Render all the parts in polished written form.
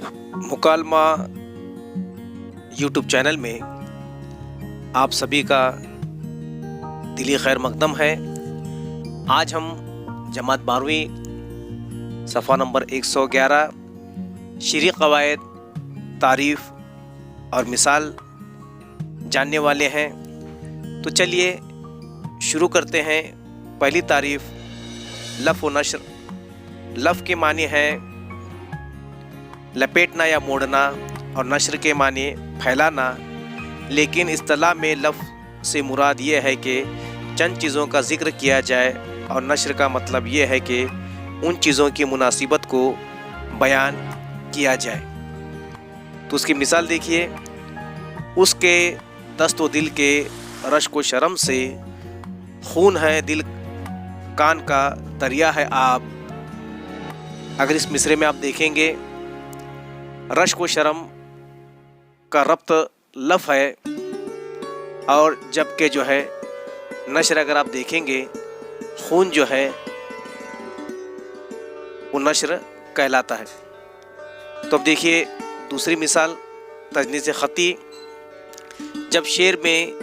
मुकालमा YouTube channel में आप सभी का दिली खैर मकदम है। आज हम जमात 12वीं सफ़ा नंबर 111 शरई क़वायद, तारीफ़ और मिसाल जानने वाले हैं। तो चलिए शुरू करते हैं। पहली तारीफ़, लफ़ व नश्र। लफ़ के माने हैं लपेटना या मोड़ना और नश्र के माने फैलाना, लेकिन इस्तिलाह में लफ़ से मुराद ये है कि चंद चीज़ों का ज़िक्र किया जाए और नश्र का मतलब ये है कि उन चीज़ों की मुनासिबत को बयान किया जाए। तो उसकी मिसाल देखिए, उसके दस्त व दिल के रश्क व शर्म से खून है दिल, कान का दरिया है आब। अगर इस मिसरे में आप देखेंगे, रश्क व शर्म का रब्त लफ़ है, और जबकि जो है नश्र अगर आप देखेंगे, खून जो है वो नश्र कहलाता है। तो अब देखिए दूसरी मिसाल, तजनीस ख़ती। जब शेर में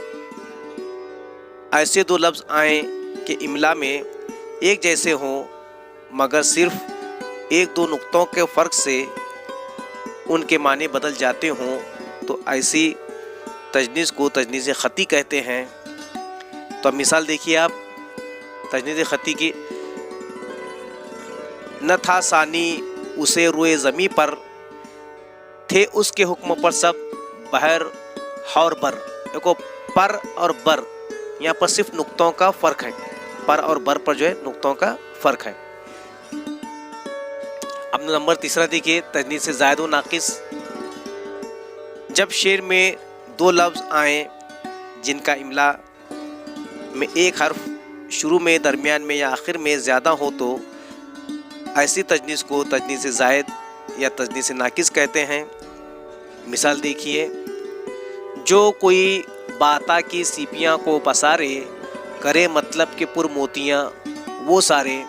ऐसे दो लफ्ज़ आएँ कि इमला में एक जैसे हों मगर सिर्फ़ एक दो नुक्तों के फ़र्क से उनके माने बदल जाते हों, तो ऐसी तजनीस को तजनीस ख़ती कहते हैं। तो अब मिसाल देखिए आप तजनीस ख़ती की। न था सानी उसे रुए ज़मी पर, थे उसके हुक्म पर सब बहर और बर। देखो, पर और बर यहाँ पर सिर्फ नुक्तों का फ़र्क है। पर और बर पर जो है नुक्तों का फ़र्क है। अब नंबर तीसरा देखिए, तजनीस ज़ायद व नाक़िस। जब शेर में दो लफ्ज़ आएँ जिनका इमला में एक हर्फ शुरू में, दरमियान में या आखिर में ज़्यादा हो, तो ऐसी तजनीस को तजनीस ज़ायद या तजनीस नाक़िस कहते हैं। मिसाल देखिए, जो कोई बाता की सीपियाँ को पसारे, करे मतलब के पुर मोतियाँ वो सारे।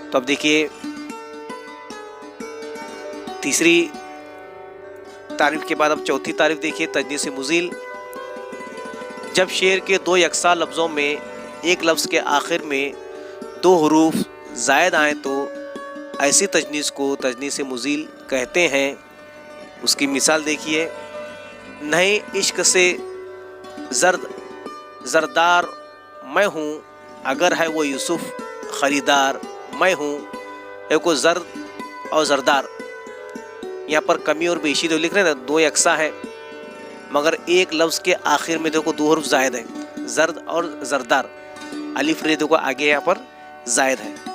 तो अब देखिए तीसरी तारीफ़ के बाद अब चौथी तारीफ़ देखिए, तजनीस मुज़ील। जब शेर के दो यकसा लफ्ज़ों में एक लफ्ज़ के आखिर में दो हरूफ ज़ायद आएँ, तो ऐसी तजनीस को तजनीस मुज़ील कहते हैं। उसकी मिसाल देखिए, नहीं इश्क से ज़रदार मैं हूँ, अगर है वो यूसुफ़ ख़रीदार मैं हूँ। देखो, ज़र्द और ज़रदार यहाँ पर कमी और बेशी तो लिख रहे हैं ना, दो यकसा है, मगर एक लफ्ज़ के आखिर में देखो दो हर्फ ज़ायद है, ज़र्द और ज़रदार। अलिफ रे देखो आगे यहाँ पर ज़ायद है।